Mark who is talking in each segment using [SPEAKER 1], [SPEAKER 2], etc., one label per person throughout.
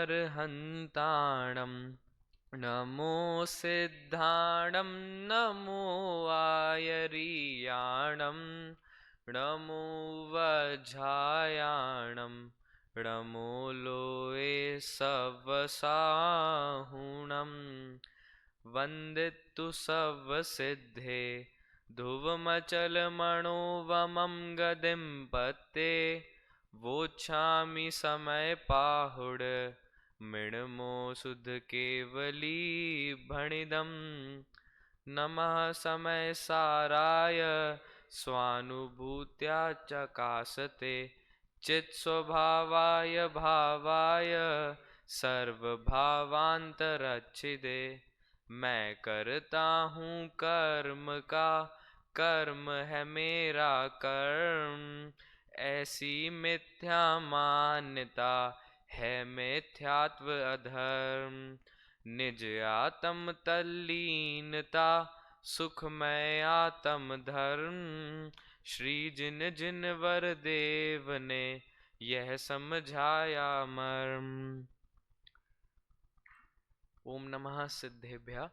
[SPEAKER 1] अर्हन्ताणं नमो सिद्धाणं नमो आयर्याणं नमो वज्रायाणं नमो लोये सवसाहुणं वन्दितु सवसिद्धे ध्रुवमचलमणोवमं गदिं पत्ते वोच्छामि समय पाहुड मृण्मो सुध केवली भणिदं नमः समय साराय स्वानुभूत्या चकासते चित् स्वभावाय भावाय सर्वभावांतरच्छिदे मैं करता हूँ कर्म का कर्म है मेरा कर्म ऐसी मिथ्या मान्यता है मिथ्यात्व अधर्म निज आत्म तल्लीनता सुखमय आत्म धर्म श्री जिन जिन वर देव ने यह समझाया मर्म। ओम नमः सिद्धेभ्यः।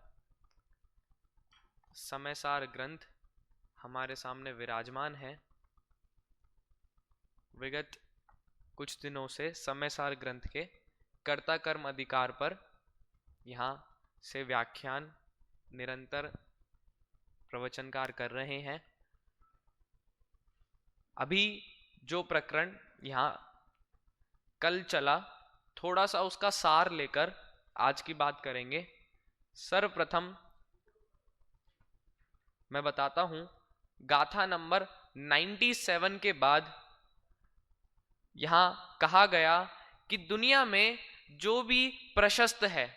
[SPEAKER 1] समयसार ग्रंथ हमारे सामने विराजमान है। विगत कुछ दिनों से समयसार ग्रंथ के कर्ता कर्म अधिकार पर यहाँ से व्याख्यान निरंतर प्रवचनकार कर रहे हैं। अभी जो प्रकरण यहाँ कल चला, थोड़ा सा उसका सार लेकर आज की बात करेंगे। सर्वप्रथम मैं बताता हूं, गाथा नंबर 97 के बाद यहां कहा गया कि दुनिया में जो भी प्रशस्त है,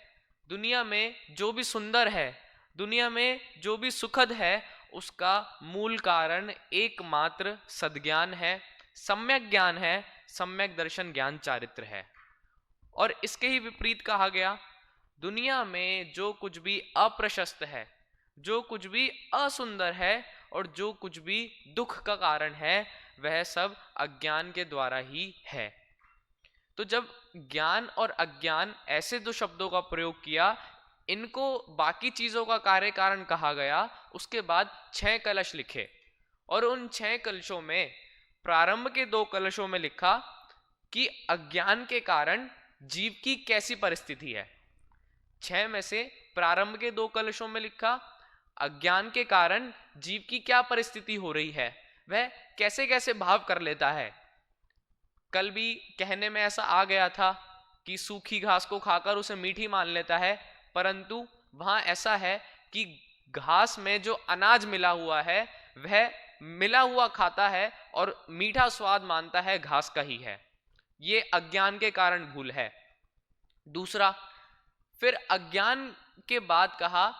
[SPEAKER 1] दुनिया में जो भी सुंदर है, दुनिया में जो भी सुखद है, उसका मूल कारण एकमात्र सद्ज्ञान है, सम्यक ज्ञान है, सम्यक दर्शन ज्ञान चारित्र है। और इसके ही विपरीत कहा गया, दुनिया में जो कुछ भी अप्रशस्त है, जो कुछ भी असुंदर है और जो कुछ भी दुख का कारण है, वह सब अज्ञान के द्वारा ही है। तो जब ज्ञान और अज्ञान ऐसे दो शब्दों का प्रयोग किया, इनको बाकी चीजों का कार्य कारण कहा गया, उसके बाद 6 कलश लिखे और उन 6 कलशों में प्रारंभ के 2 कलशों में लिखा कि अज्ञान के कारण जीव की कैसी परिस्थिति है। 6 में से प्रारंभ के 2 कलशों में लिखा अज्ञान के कारण जीव की क्या परिस्थिति हो रही है, वह कैसे कैसे भाव कर लेता है। कल भी कहने में ऐसा आ गया था कि सूखी घास को खाकर उसे मीठी मान लेता है, परंतु वहां ऐसा है कि घास में जो अनाज मिला हुआ है वह मिला हुआ खाता है और मीठा स्वाद मानता है घास का ही है। ये अज्ञान के कारण भूल है। दूसरा, फिर अज्ञान के बाद कहा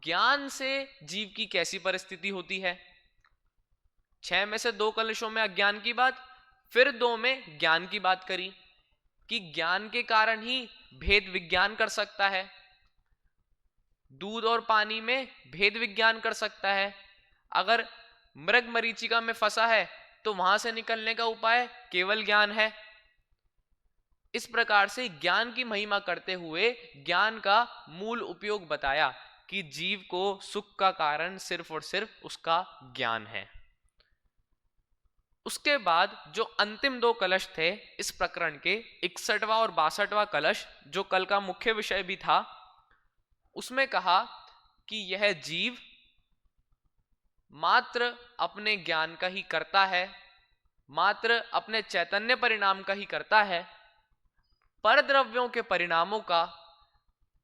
[SPEAKER 1] ज्ञान से जीव की कैसी परिस्थिति होती है। 6 में से 2 कलशों में अज्ञान की बात, फिर 2 में ज्ञान की बात करी कि ज्ञान के कारण ही भेद विज्ञान कर सकता है, दूध और पानी में भेद विज्ञान कर सकता है। अगर मृग मरीचिका में फंसा है तो वहां से निकलने का उपाय केवल ज्ञान है। इस प्रकार से ज्ञान की महिमा करते हुए ज्ञान का मूल उपयोग बताया कि जीव को सुख का कारण सिर्फ और सिर्फ उसका ज्ञान है। उसके बाद जो अंतिम 2 कलश थे इस प्रकरण के, 61वां और 62वां कलश, जो कल का मुख्य विषय भी था, उसमें कहा कि यह जीव मात्र अपने ज्ञान का ही करता है, मात्र अपने चैतन्य परिणाम का ही करता है, परद्रव्यों के परिणामों का,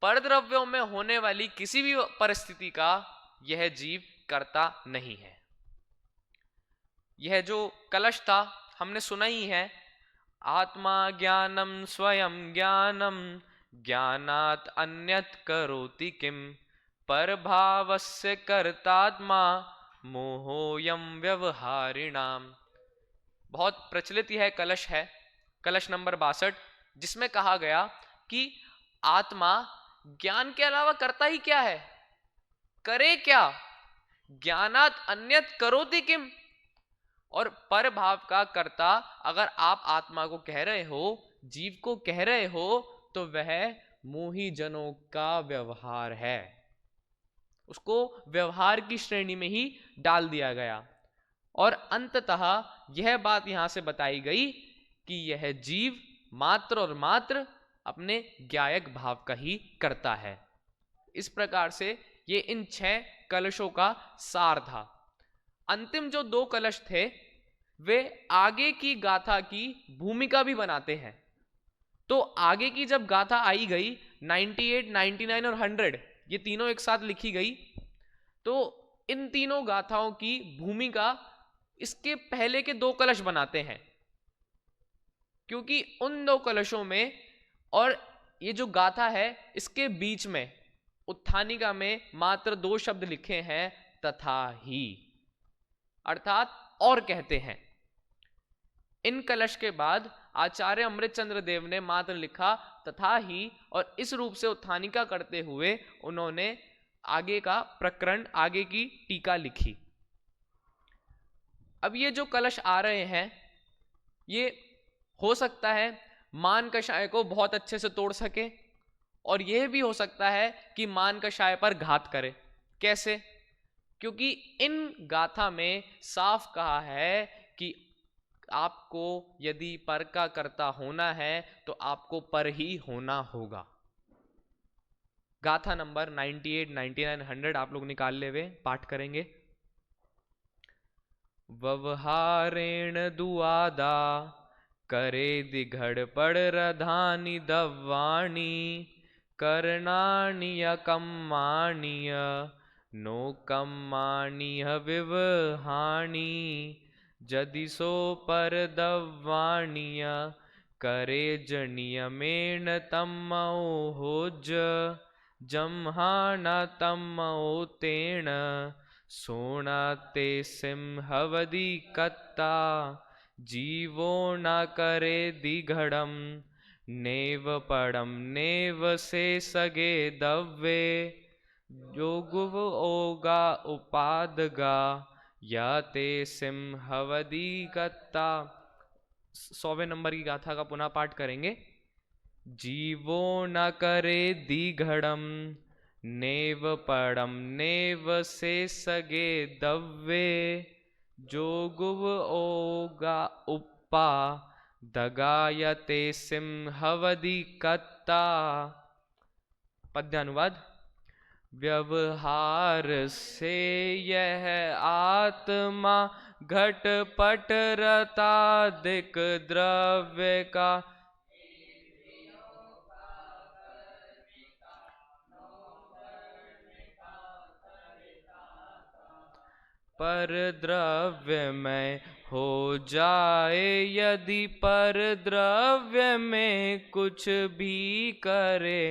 [SPEAKER 1] परद्रव्यों में होने वाली किसी भी परिस्थिति का यह जीव करता नहीं है। यह जो कलश था हमने सुना ही है, आत्मा ज्ञानम स्वयं ज्ञानम ज्ञानात् अन्यत् करोति किम परभावस्य कर्तात्मा मोहोयम व्यवहारिणाम। बहुत प्रचलित यह कलश है, कलश नंबर 62, जिसमें कहा गया कि आत्मा ज्ञान के अलावा करता ही क्या है, करे क्या, ज्ञानात् अन्यत् करोति किम। और पर भाव का कर्ता अगर आप आत्मा को कह रहे हो, जीव को कह रहे हो, तो वह मोही जनों का व्यवहार है। उसको व्यवहार की श्रेणी में ही डाल दिया गया। और अंततः यह बात यहां से बताई गई कि यह जीव मात्र और मात्र अपने ज्ञायक भाव का ही करता है। इस प्रकार से ये इन 6 कलशों का सार था। अंतिम जो 2 कलश थे वे आगे की गाथा की भूमिका भी बनाते हैं। तो आगे की जब गाथा आई गई 98, 99 और 100, ये तीनों एक साथ लिखी गई, तो इन तीनों गाथाओं की भूमिका इसके पहले के 2 कलश बनाते हैं, क्योंकि उन 2 कलशों में और ये जो गाथा है इसके बीच में उत्थानिका में मात्र 2 शब्द लिखे हैं, तथा ही, अर्थात और कहते हैं। इन कलश के बाद आचार्य अमृतचंद्र देव ने मात्र लिखा तथा ही, और इस रूप से उत्थानिका करते हुए उन्होंने आगे का प्रकरण, आगे की टीका लिखी। अब ये जो कलश आ रहे हैं ये हो सकता है मान कषाय को बहुत अच्छे से तोड़ सके, और यह भी हो सकता है कि मान कषाय पर घात करे। कैसे? क्योंकि इन गाथा में साफ कहा है कि आपको यदि पर का कर्ता होना है तो आपको पर ही होना होगा। गाथा नंबर 98, 99, 100 आप लोग निकाल ले, वे पाठ करेंगे। व्यवहारेण दुआदा करे दिघड़ पड़ रधानी दव्वाणी कर्णाणीय कम्माणीय नो कम्माणीय विवहाणी जदि सो पर दव्वाणीय करे जनियमेण तम्मो होज जम्हाना तम्मो तेण सोना ते सिंहवदी कत्ता जीवो न करे दिघड़म नेव पड़म नेव से सगे दव्वे जोगुव ओगा उपादगा या ते सिंहवदी कत्ता। 100वें नंबर की गाथा का पुनः पाठ करेंगे। जीवो न करे दिघड़म नेव पड़म नेव से सगे दव्वे जोगुव ओगा उपा दगायते सिंहवदी कत्ता। पद्यानुवाद। व्यवहार से यह आत्मा घटपट रतादिक द्रव्य का पर द्रव्य में हो जाए, यदि पर द्रव्य में कुछ भी करे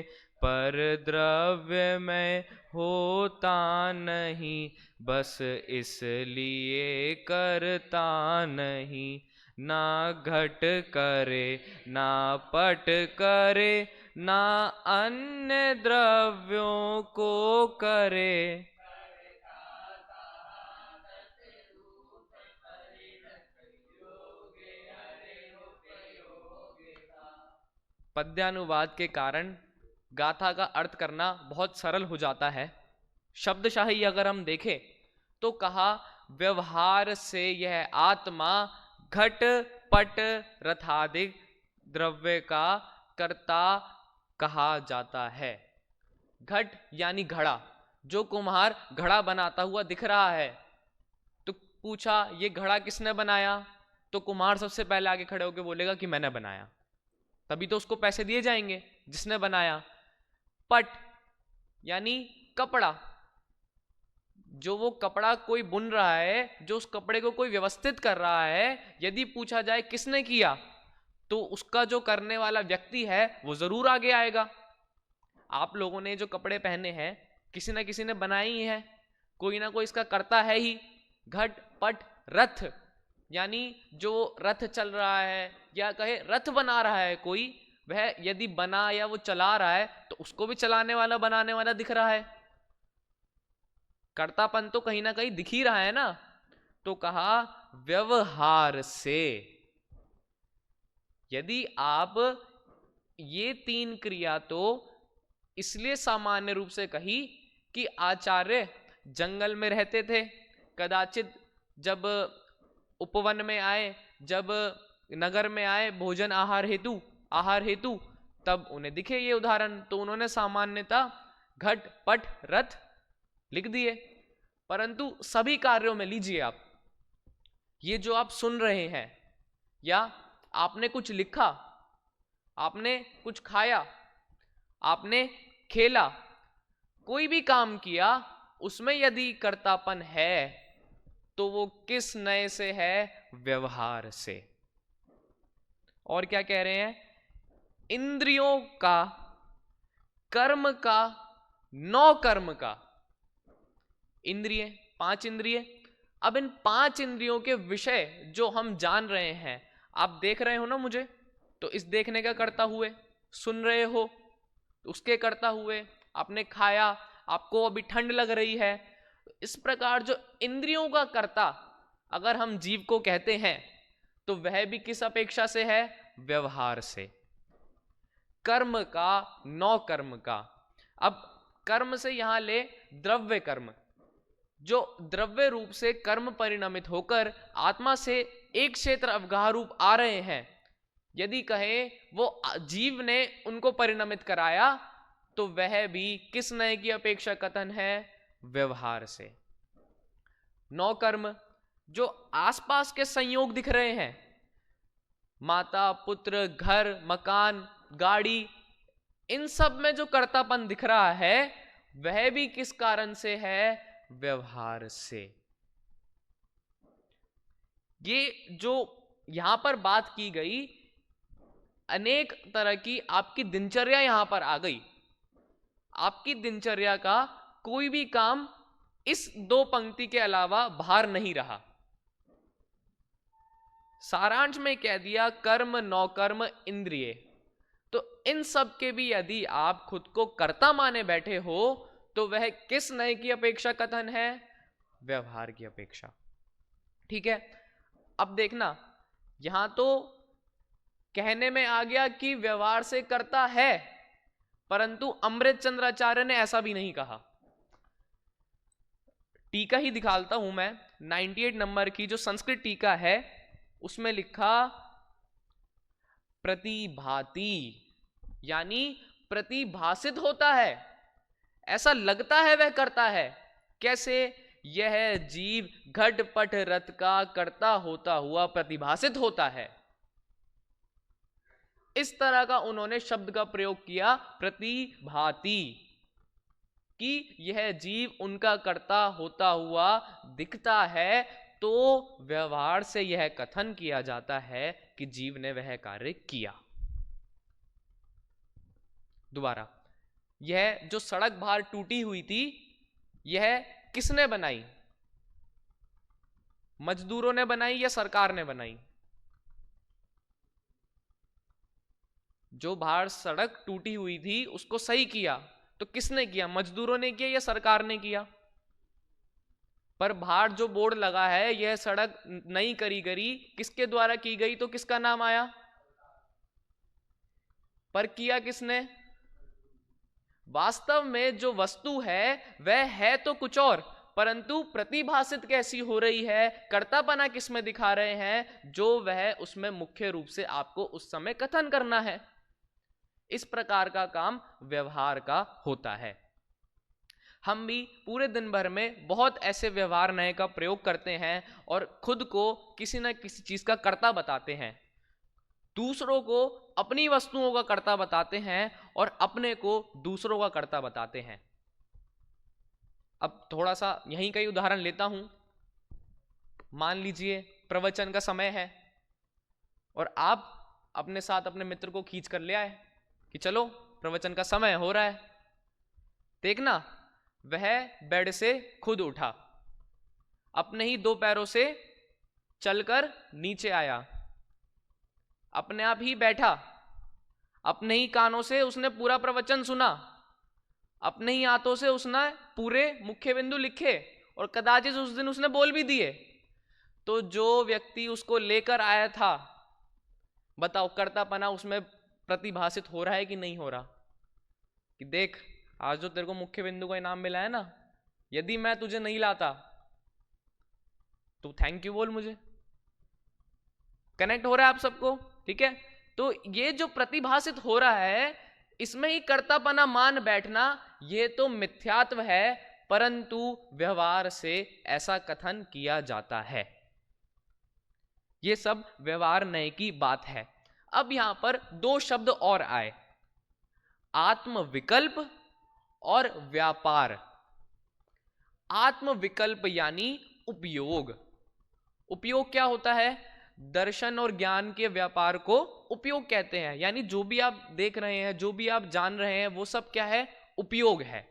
[SPEAKER 1] पर द्रव्य में होता नहीं, बस इसलिए करता नहीं। ना घट करे ना पट करे ना अन्य द्रव्यों को करे। पद्यानुवाद के कारण गाथा का अर्थ करना बहुत सरल हो जाता है। शब्दशाही अगर हम देखें तो कहा व्यवहार से यह आत्मा घट पट रथादिक द्रव्य का कर्ता कहा जाता है। घट यानी घड़ा, जो कुम्हार घड़ा बनाता हुआ दिख रहा है, तो पूछा ये घड़ा किसने बनाया, तो कुम्हार सबसे पहले आगे खड़े होकर बोलेगा कि मैंने बनाया, तभी तो उसको पैसे दिए जाएंगे जिसने बनाया। पट यानी कपड़ा, जो वो कपड़ा कोई बुन रहा है, जो उस कपड़े को कोई व्यवस्थित कर रहा है, यदि पूछा जाए किसने किया तो उसका जो करने वाला व्यक्ति है वो जरूर आगे आएगा। आप लोगों ने जो कपड़े पहने हैं किसी ना किसी ने बनाए ही है, कोई ना कोई इसका करता है ही। घट पट रथ यानी जो रथ चल रहा है या कहे रथ बना रहा है कोई, वह यदि बना या वो चला रहा है तो उसको भी चलाने वाला बनाने वाला दिख रहा है। कर्तापन तो कहीं ना कहीं दिख ही रहा है ना। तो कहा व्यवहार से, यदि आप ये तीन क्रिया तो इसलिए सामान्य रूप से कही कि आचार्य जंगल में रहते थे, कदाचित जब उपवन में आए, जब नगर में आए भोजन आहार हेतु, तब उन्हें दिखे ये उदाहरण, तो उन्होंने सामान्यता घट पट रथ लिख दिए। परंतु सभी कार्यों में लीजिए आप, ये जो आप सुन रहे हैं, या आपने कुछ लिखा, आपने कुछ खाया, आपने खेला, कोई भी काम किया, उसमें यदि कर्तापन है तो वो किस नए से है? व्यवहार से। और क्या कह रहे हैं? इंद्रियों का, कर्म का, 9 कर्म का। इंद्रिय, 5 इंद्रिय। अब इन 5 इंद्रियों के विषय जो हम जान रहे हैं, आप देख रहे हो ना मुझे, तो इस देखने का करता हुए, सुन रहे हो उसके करता हुए, आपने खाया, आपको अभी ठंड लग रही है। इस प्रकार जो इंद्रियों का कर्ता अगर हम जीव को कहते हैं, तो वह भी किस अपेक्षा से है? व्यवहार से। कर्म का, 9 कर्म का। अब कर्म से यहां ले द्रव्य कर्म, जो द्रव्य रूप से कर्म परिणमित होकर आत्मा से एक क्षेत्र अवगाह रूप आ रहे हैं, यदि कहे वो जीव ने उनको परिणमित कराया, तो वह भी किस नए की अपेक्षा कथन है? व्यवहार से। 9 कर्म जो आसपास के संयोग दिख रहे हैं, माता पुत्र, घर मकान, गाड़ी, इन सब में जो कर्तापन दिख रहा है, वह भी किस कारण से है? व्यवहार से। ये जो यहां पर बात की गई, अनेक तरह की आपकी दिनचर्या यहां पर आ गई। आपकी दिनचर्या का कोई भी काम इस 2 पंक्ति के अलावा बाहर नहीं रहा। सारांश में कह दिया, कर्म 9 कर्म इंद्रिय। तो इन सब के भी यदि आप खुद को कर्ता माने बैठे हो, तो वह किस नए की अपेक्षा कथन है? व्यवहार की अपेक्षा। ठीक है। अब देखना, यहां तो कहने में आ गया कि व्यवहार से करता है, परंतु अमृत चंद्राचार्य ने ऐसा भी नहीं कहा। टीका ही दिखाता हूं मैं, 98 नंबर की जो संस्कृत टीका है, उसमें लिखा प्रतिभाति, यानी प्रतिभासित होता है, ऐसा लगता है वह करता है। कैसे? यह जीव घट पट रथ का कर्ता होता हुआ प्रतिभासित होता है। इस तरह का उन्होंने शब्द का प्रयोग किया, प्रतिभाति, कि यह जीव उनका कर्ता होता हुआ दिखता है, तो व्यवहार से यह कथन किया जाता है कि जीव ने वह कार्य किया। दोबारा, यह जो सड़क बाहर टूटी हुई थी, यह किसने बनाई? मजदूरों ने बनाई या सरकार ने बनाई? जो बाहर सड़क टूटी हुई थी उसको सही किया तो किसने किया? मजदूरों ने किया या सरकार ने किया? पर बाहर जो बोर्ड लगा है, यह सड़क नई करी किसके द्वारा की गई, तो किसका नाम आया? पर किया किसने? वास्तव में जो वस्तु है वह है तो कुछ और, परंतु प्रतिभासित कैसी हो रही है, कर्तापना किसमें दिखा रहे हैं, जो वह उसमें मुख्य रूप से आपको उस समय कथन करना है। इस प्रकार का काम व्यवहार का होता है। हम भी पूरे दिन भर में बहुत ऐसे व्यवहार नए का प्रयोग करते हैं और खुद को किसी न किसी चीज का कर्ता बताते हैं, दूसरों को अपनी वस्तुओं का कर्ता बताते हैं और अपने को दूसरों का कर्ता बताते हैं। अब थोड़ा सा यहीं का ही उदाहरण लेता हूं। मान लीजिए प्रवचन का समय है और आप अपने साथ अपने मित्र को खींच कर ले आए कि चलो प्रवचन का समय हो रहा है। देखना, वह बेड से खुद उठा, अपने ही 2 पैरों से चलकर नीचे आया, अपने आप ही बैठा, अपने ही कानों से उसने पूरा प्रवचन सुना, अपने ही हाथों से उसने पूरे मुख्य बिंदु लिखे और कदाचित उस दिन उसने बोल भी दिए। तो जो व्यक्ति उसको लेकर आया था, बताओ कर्तापना उसमें प्रतिभाषित हो रहा है कि नहीं हो रहा? कि देख, आज जो तेरे को मुख्य बिंदु का इनाम मिला है ना, यदि मैं तुझे नहीं लाता तो थैंक यू बोल मुझे। कनेक्ट हो रहा है आप सबको? ठीक है, तो ये जो प्रतिभाषित हो रहा है, इसमें ही कर्तापना मान बैठना, ये तो मिथ्यात्व है, परंतु व्यवहार से ऐसा कथन किया जाता है। ये सब व्यवहार नय की बात है। अब यहां पर दो शब्द और आए, आत्मविकल्प और व्यापार। आत्मविकल्प यानी उपयोग। उपयोग क्या होता है? दर्शन और ज्ञान के व्यापार को उपयोग कहते हैं, यानी जो भी आप देख रहे हैं, जो भी आप जान रहे हैं, वो सब क्या है? उपयोग है।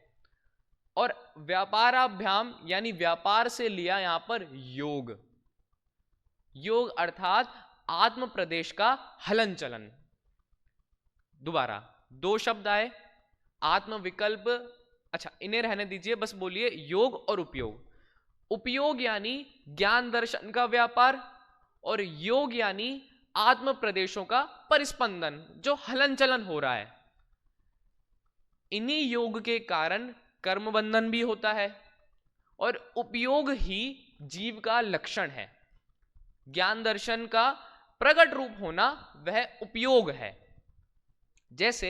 [SPEAKER 1] और व्यापाराभ्याम यानी व्यापार से लिया यहां पर योग। योग अर्थात आत्म प्रदेश का हलन चलन। दोबारा दो शब्द आए, आत्मविकल्प, अच्छा इन्हें रहने दीजिए, बस बोलिए योग और उपयोग। उपयोग यानी ज्ञान दर्शन का व्यापार, और योग यानी आत्म प्रदेशों का परिस्पंदन, जो हलन चलन हो रहा है। इन्हीं योग के कारण कर्म बंधन भी होता है, और उपयोग ही जीव का लक्षण है। ज्ञान दर्शन का प्रकट रूप होना वह उपयोग है। जैसे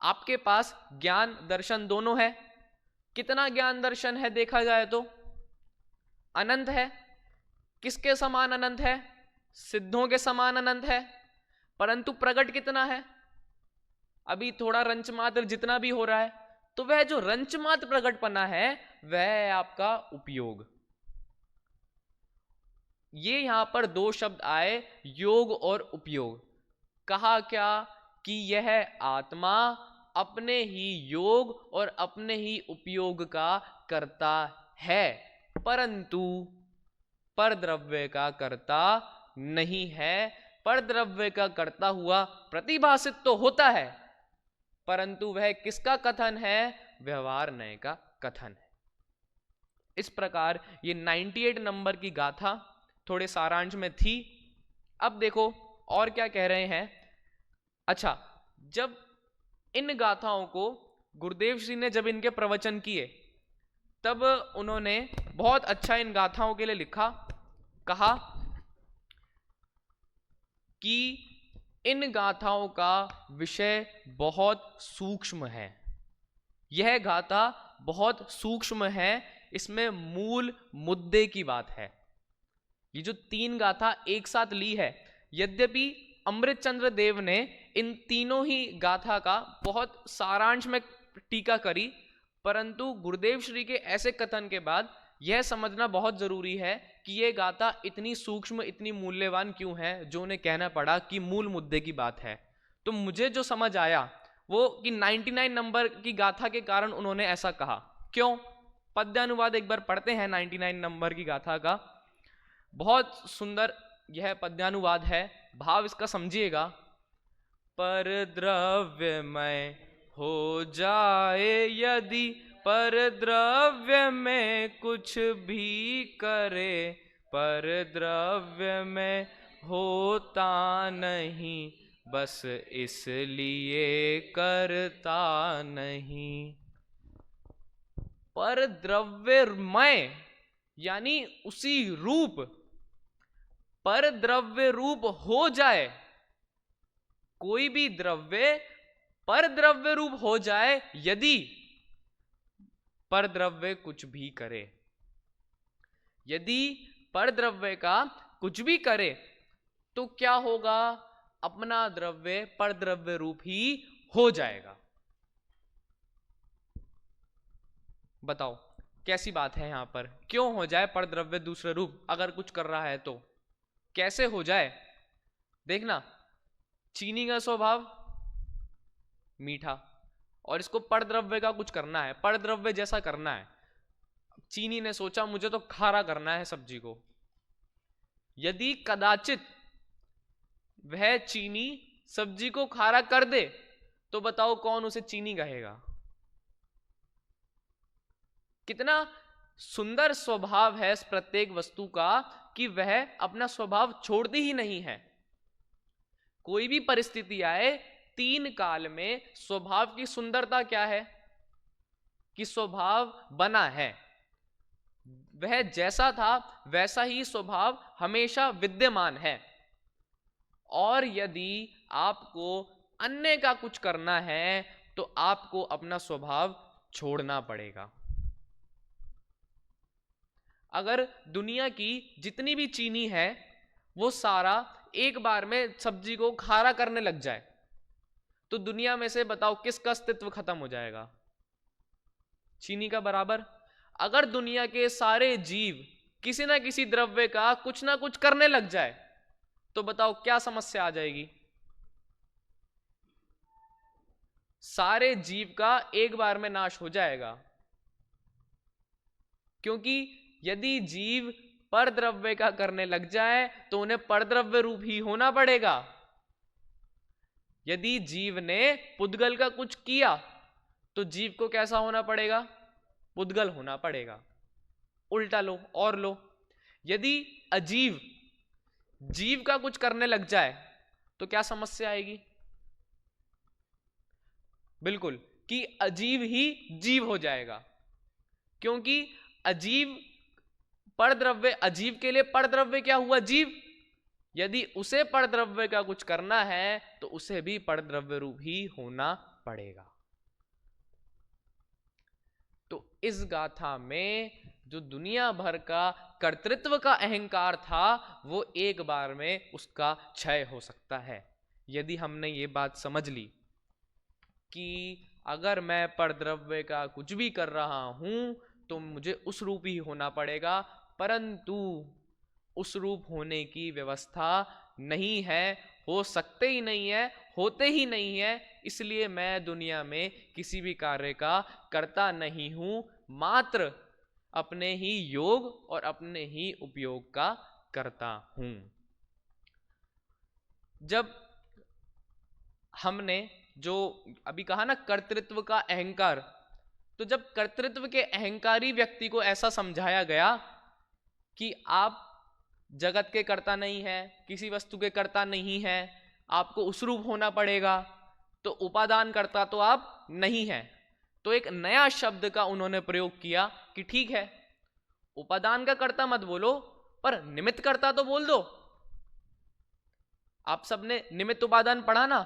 [SPEAKER 1] आपके पास ज्ञान दर्शन दोनों है, कितना ज्ञान दर्शन है देखा जाए तो? अनंत है। किसके समान अनंत है? सिद्धों के समान अनंत है। परंतु प्रकट कितना है? अभी थोड़ा रंच मात्र जितना भी हो रहा है, तो वह जो रंच मात्र प्रकटपना है वह है आपका उपयोग। ये यहां पर दो शब्द आए, योग और उपयोग। कहा क्या? कि यह आत्मा अपने ही योग और अपने ही उपयोग का कर्ता है, परंतु परद्रव्य का कर्ता नहीं है। परद्रव्य का कर्ता हुआ प्रतिभाषित तो होता है, परंतु वह किसका कथन है? व्यवहार नय का कथन है। इस प्रकार ये 98 नंबर की गाथा थोड़े सारांश में थी। अब देखो और क्या कह रहे हैं। अच्छा, जब इन गाथाओं को गुरुदेव श्री ने जब इनके प्रवचन किए, तब उन्होंने बहुत अच्छा इन गाथाओं के लिए लिखा। कहा कि इन गाथाओं का विषय बहुत सूक्ष्म है। यह गाथा बहुत सूक्ष्म है, इसमें मूल मुद्दे की बात है। ये जो तीन गाथा एक साथ ली है, यद्यपि अमृतचंद्र देव ने इन तीनों ही गाथा का बहुत सारांश में टीका करी, परंतु गुरुदेव श्री के ऐसे कथन के बाद यह समझना बहुत जरूरी है कि यह गाथा इतनी सूक्ष्म, इतनी मूल्यवान क्यों है, जो उन्हें कहना पड़ा कि मूल मुद्दे की बात है। तो मुझे जो समझ आया वो कि 99 नंबर की गाथा के कारण उन्होंने ऐसा कहा। क्यों? पद्यानुवाद एक बार पढ़ते हैं 99 नंबर की गाथा का। बहुत सुंदर यह पद्यानुवाद है, भाव इसका समझिएगा। पर द्रव्यमय हो जाए यदि, पर द्रव्य में कुछ भी करे, पर द्रव्य में होता नहीं, बस इसलिए करता नहीं। पर द्रव्यमय यानी उसी रूप, पर द्रव्य रूप हो जाए। कोई भी द्रव्य पर द्रव्य रूप हो जाए यदि पर द्रव्य कुछ भी करे। यदि पर द्रव्य का कुछ भी करे तो क्या होगा? अपना द्रव्य पर द्रव्य रूप ही हो जाएगा। बताओ कैसी बात है यहां पर? क्यों हो जाए पर द्रव्य दूसरे रूप? अगर कुछ कर रहा है तो कैसे हो जाए? देखना, चीनी का स्वभाव मीठा, और इसको परद्रव्य का कुछ करना है, परद्रव्य जैसा करना है। चीनी ने सोचा मुझे तो खारा करना है सब्जी को। यदि कदाचित वह चीनी सब्जी को खारा कर दे तो बताओ कौन उसे चीनी कहेगा? कितना सुंदर स्वभाव है इस प्रत्येक वस्तु का कि वह अपना स्वभाव छोड़ती ही नहीं है। कोई भी परिस्थिति आए, तीन काल में स्वभाव की सुंदरता क्या है कि स्वभाव बना है, वह जैसा था वैसा ही स्वभाव हमेशा विद्यमान है। और यदि आपको अन्य का कुछ करना है तो आपको अपना स्वभाव छोड़ना पड़ेगा। अगर दुनिया की जितनी भी चीनी है वो सारा एक बार में सब्जी को खारा करने लग जाए तो दुनिया में से बताओ किसका अस्तित्व खत्म हो जाएगा? चीनी का बराबर। अगर दुनिया के सारे जीव किसी ना किसी द्रव्य का कुछ ना कुछ करने लग जाए तो बताओ क्या समस्या आ जाएगी? सारे जीव का एक बार में नाश हो जाएगा, क्योंकि यदि जीव परद्रव्य का करने लग जाए तो उन्हें परद्रव्य रूप ही होना पड़ेगा। यदि जीव ने पुद्गल का कुछ किया तो जीव को कैसा होना पड़ेगा? पुद्गल होना पड़ेगा। उल्टा लो और लो, यदि अजीव जीव का कुछ करने लग जाए तो क्या समस्या आएगी? बिल्कुल कि अजीव ही जीव हो जाएगा, क्योंकि अजीव परद्रव्य, अजीव के लिए परद्रव्य क्या हुआ? जीव। यदि उसे परद्रव्य का कुछ करना है तो उसे भी परद्रव्य रूप ही होना पड़ेगा। तो इस गाथा में जो दुनिया भर का कर्तृत्व का अहंकार था वो एक बार में उसका क्षय हो सकता है, यदि हमने ये बात समझ ली कि अगर मैं परद्रव्य का कुछ भी कर रहा हूं तो मुझे उस रूप ही होना पड़ेगा, परंतु उस रूप होने की व्यवस्था नहीं है, हो सकते ही नहीं है, होते ही नहीं है, इसलिए मैं दुनिया में किसी भी कार्य का करता नहीं हूं, मात्र अपने ही योग और अपने ही उपयोग का करता हूं। जब हमने जो अभी कहा ना कर्तृत्व का अहंकार, तो जब कर्तृत्व के अहंकारी व्यक्ति को ऐसा समझाया गया कि आप जगत के कर्ता नहीं है, किसी वस्तु के कर्ता नहीं है, आपको उस रूप होना पड़ेगा, तो उपादान कर्ता तो आप नहीं है, तो एक नया शब्द का उन्होंने प्रयोग किया कि ठीक है उपादान का कर्ता मत बोलो पर निमित्त कर्ता तो बोल दो। आप सबने निमित्त उपादान पढ़ा ना,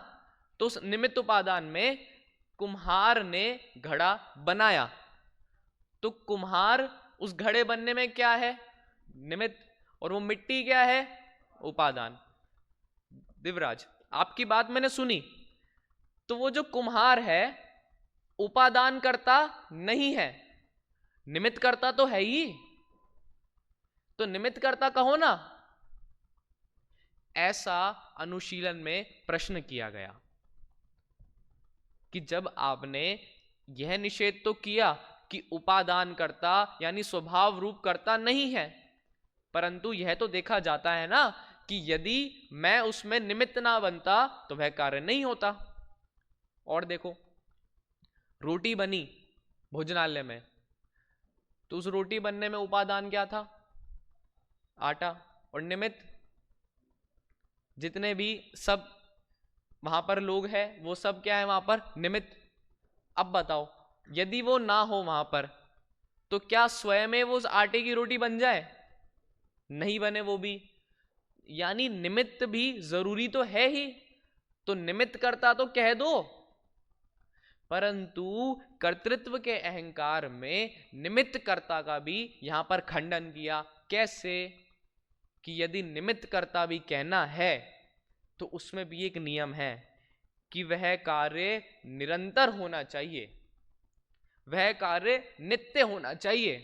[SPEAKER 1] तो उस निमित्त उपादान में कुम्हार ने घड़ा बनाया, तो कुम्हार उस घड़े बनने में क्या है? निमित्त, और वो मिट्टी क्या है? उपादान। दिवराज आपकी बात मैंने सुनी, तो वो जो कुम्हार है उपादान करता नहीं है, निमित्त करता तो है ही, तो निमित्त करता कहो ना। ऐसा अनुशीलन में प्रश्न किया गया कि जब आपने यह निषेध तो किया कि उपादान करता यानी स्वभाव रूप करता नहीं है, परंतु यह तो देखा जाता है ना कि यदि मैं उसमें निमित्त ना बनता तो वह कार्य नहीं होता। और देखो रोटी बनी भोजनालय में, तो उस रोटी बनने में उपादान क्या था? आटा। और निमित्त जितने भी सब वहां पर लोग हैं वो सब क्या है वहां पर? निमित्त। अब बताओ यदि वो ना हो वहां पर तो क्या स्वयं में वो उस आटे की रोटी बन जाए? नहीं बने वो भी, यानी निमित्त भी जरूरी तो है ही, तो निमित्त करता तो कह दो, परंतु कर्तृत्व के अहंकार में निमित्त कर्ता का भी यहां पर खंडन किया। कैसे? कि यदि निमित्त कर्ता भी कहना है तो उसमें भी एक नियम है कि वह कार्य निरंतर होना चाहिए, वह कार्य नित्य होना चाहिए।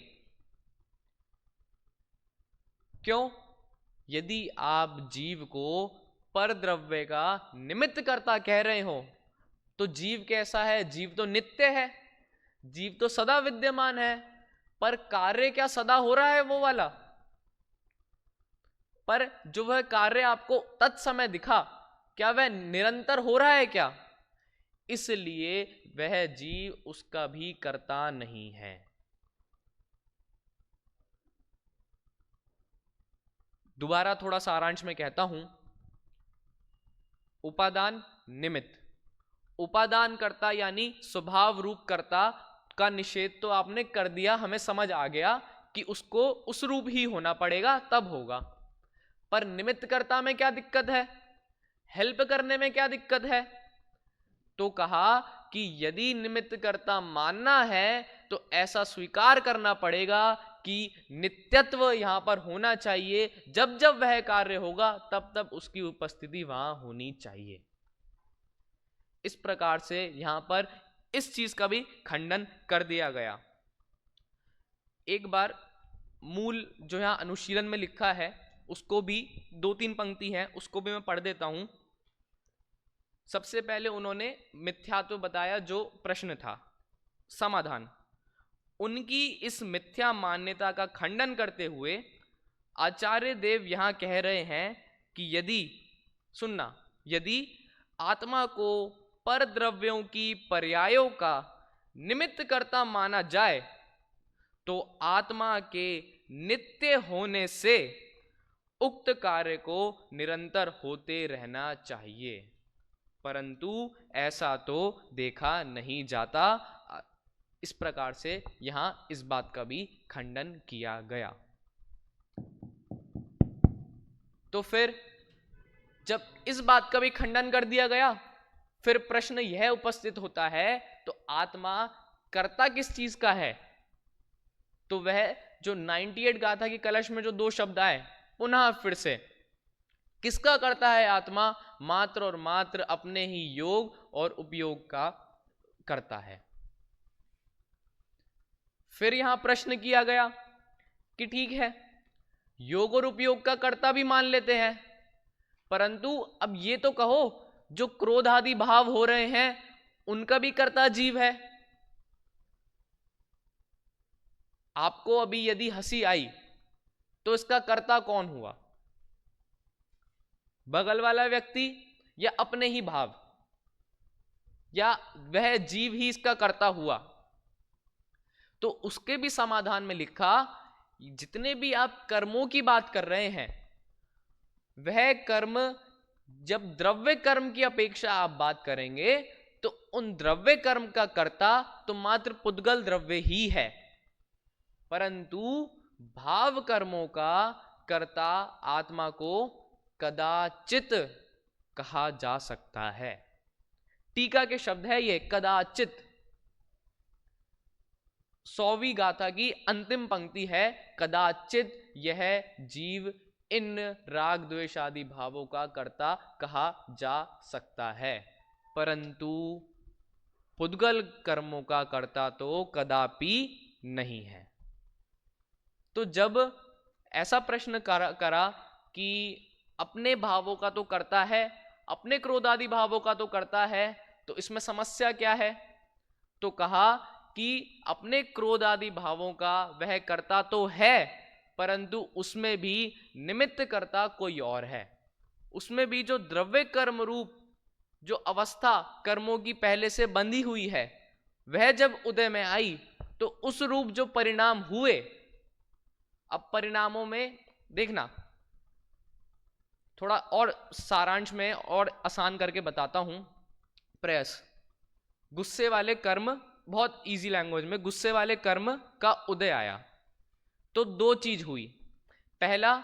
[SPEAKER 1] क्यों? यदि आप जीव को परद्रव्य का निमित्त कर्ता कह रहे हो तो जीव कैसा है? जीव तो नित्य है, जीव तो सदा विद्यमान है, पर कार्य क्या सदा हो रहा है वो वाला? पर जो वह कार्य आपको तत्समय दिखा क्या वह निरंतर हो रहा है क्या? इसलिए वह जीव उसका भी कर्ता नहीं है। दोबारा थोड़ा सारांश में कहता हूं, उपादान निमित्त, उपादान कर्ता यानी स्वभाव रूप कर्ता का निषेध तो आपने कर दिया, हमें समझ आ गया कि उसको उस रूप ही होना पड़ेगा, तब होगा। पर निमित्त कर्ता में क्या दिक्कत है, हेल्प करने में क्या दिक्कत है? तो कहा कि यदि निमित्त कर्ता मानना है तो ऐसा स्वीकार करना पड़ेगा कि नित्यत्व यहां पर होना चाहिए, जब जब वह कार्य होगा तब तब उसकी उपस्थिति वहां होनी चाहिए। इस प्रकार से यहां पर इस चीज का भी खंडन कर दिया गया। एक बार मूल जो यहां अनुशीलन में लिखा है उसको भी 2-3 पंक्ति है, उसको भी मैं पढ़ देता हूं। सबसे पहले उन्होंने मिथ्यात्व बताया, जो प्रश्न था। समाधान: उनकी इस मिथ्या मान्यता का खंडन करते हुए आचार्य देव यहां कह रहे हैं कि यदि आत्मा को पर द्रव्यों की पर्यायों का निमित्त कर्ता माना जाए तो आत्मा के नित्य होने से उक्त कार्य को निरंतर होते रहना चाहिए, परंतु ऐसा तो देखा नहीं जाता। इस प्रकार से यहां इस बात का भी खंडन किया गया। तो फिर जब इस बात का भी खंडन कर दिया गया, फिर प्रश्न यह उपस्थित होता है, तो आत्मा कर्ता किस चीज का है? तो वह जो 98 गाथा की कलश में जो 2 शब्द आए, पुनः फिर से किसका करता है? आत्मा मात्र और मात्र अपने ही योग और उपयोग का करता है। फिर यहां प्रश्न किया गया कि ठीक है, योग और उपयोग का कर्ता भी मान लेते हैं, परंतु अब ये तो कहो, जो क्रोध आदि भाव हो रहे हैं उनका भी कर्ता जीव है। आपको अभी यदि हंसी आई तो इसका कर्ता कौन हुआ? बगल वाला व्यक्ति या अपने ही भाव, या वह जीव ही इसका कर्ता हुआ? तो उसके भी समाधान में लिखा, जितने भी आप कर्मों की बात कर रहे हैं, वह कर्म जब द्रव्य कर्म की अपेक्षा आप बात करेंगे तो उन द्रव्य कर्म का कर्ता तो मात्र पुद्गल द्रव्य ही है, परंतु भाव कर्मों का कर्ता आत्मा को कदाचित कहा जा सकता है। टीका के शब्द है ये कदाचित। 100वीं गाथा की अंतिम पंक्ति है, कदाचित यह जीव इन राग द्वेष आदि भावों का कर्ता कहा जा सकता है, परंतु पुद्गल कर्मों का कर्ता तो कदापि नहीं है। तो जब ऐसा प्रश्न करा कि अपने भावों का तो करता है, अपने क्रोधादि भावों का तो करता है, तो इसमें समस्या क्या है? तो कहा कि अपने क्रोधादि भावों का वह करता तो है, परंतु उसमें भी निमित्त करता कोई और है। उसमें भी जो द्रव्य कर्म रूप जो अवस्था कर्मों की पहले से बंधी हुई है, वह जब उदय में आई तो उस रूप जो परिणाम हुए, अब परिणामों में देखना, थोड़ा और सारांश में और आसान करके बताता हूं प्रयास। गुस्से वाले कर्म, बहुत इजी लैंग्वेज में, गुस्से वाले कर्म का उदय आया तो 2 चीज हुई। पहला,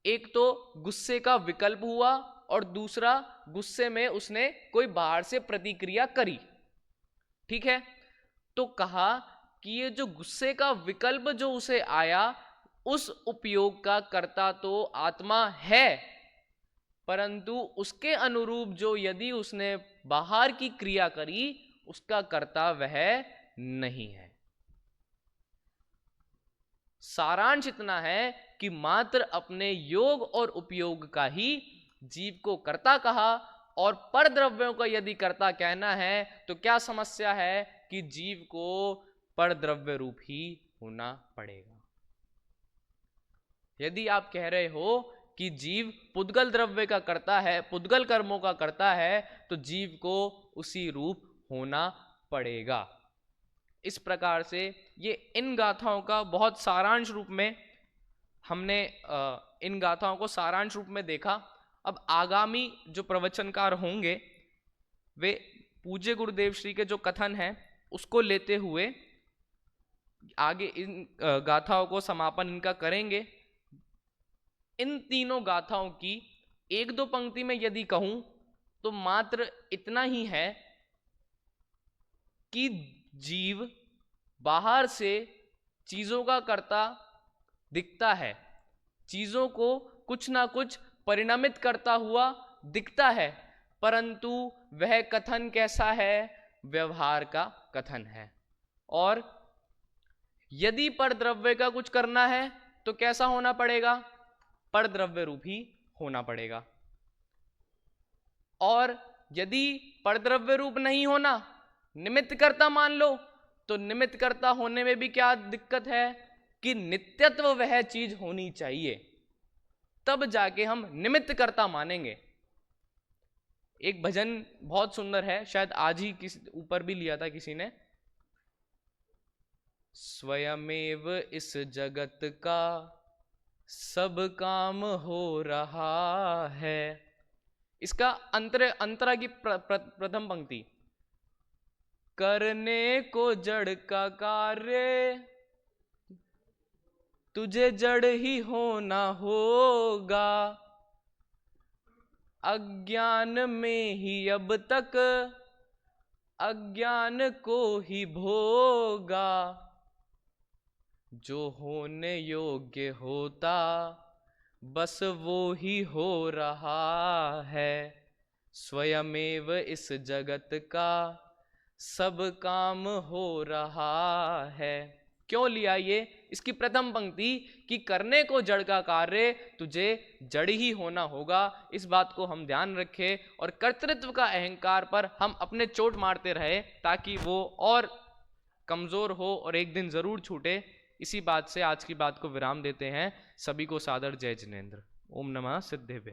[SPEAKER 1] एक तो गुस्से का विकल्प हुआ, और दूसरा गुस्से में उसने कोई बाहर से प्रतिक्रिया करी। ठीक है, तो कहा कि ये जो गुस्से का विकल्प जो उसे आया, उस उपयोग का कर्ता तो आत्मा है, परंतु उसके अनुरूप जो यदि उसने बाहर की क्रिया करी, उसका कर्ता वह नहीं है। सारांश इतना है कि मात्र अपने योग और उपयोग का ही जीव को कर्ता कहा, और पर द्रव्यों का यदि कर्ता कहना है तो क्या समस्या है कि जीव को पर द्रव्य रूप ही होना पड़ेगा। यदि आप कह रहे हो कि जीव पुद्गल द्रव्य का करता है, पुद्गल कर्मों का करता है, तो जीव को उसी रूप होना पड़ेगा। इस प्रकार से ये इन गाथाओं का बहुत सारांश रूप में हमने इन गाथाओं को सारांश रूप में देखा। अब आगामी जो प्रवचनकार होंगे वे
[SPEAKER 2] पूज्य गुरुदेव श्री के जो कथन है उसको लेते हुए आगे इन गाथाओं को समापन इनका करेंगे। इन तीनों गाथाओं की एक दो पंक्ति में यदि कहूं तो मात्र इतना ही है कि जीव बाहर से चीजों का कर्ता दिखता है, चीजों को कुछ ना कुछ परिणमित करता हुआ दिखता है, परंतु वह कथन कैसा है? व्यवहार का कथन है। और यदि परद्रव्य का कुछ करना है तो कैसा होना पड़ेगा? परद्रव्य रूप ही होना पड़ेगा। और यदि परद्रव्य रूप नहीं होना, निमित्त कर्ता मान लो, तो निमित्त कर्ता होने में भी क्या दिक्कत है कि नित्यत्व वह चीज होनी चाहिए, तब जाके हम निमित्त कर्ता मानेंगे। एक भजन बहुत सुंदर है, शायद आज ही किसी ऊपर भी लिया था किसी ने, स्वयमेव इस जगत का सब काम हो रहा है। इसका अंतरा की प्रथम पंक्ति, करने को जड़ का कार्य तुझे जड़ ही होना होगा, अज्ञान में ही अब तक अज्ञान को ही भोगा, जो होने योग्य होता बस वो ही हो रहा है, स्वयमेव इस जगत का सब काम हो रहा है। क्यों लिया ये? इसकी प्रथम पंक्ति कि करने को जड़ का कार्य तुझे जड़ ही होना होगा, इस बात को हम ध्यान रखें और कर्तृत्व का अहंकार पर हम अपने चोट मारते रहे ताकि वो और कमजोर हो और एक दिन जरूर छूटे। इसी बात से आज की बात को विराम देते हैं। सभी को सादर जय जिनेंद्र। ओम नमः सिद्धेभ्यः।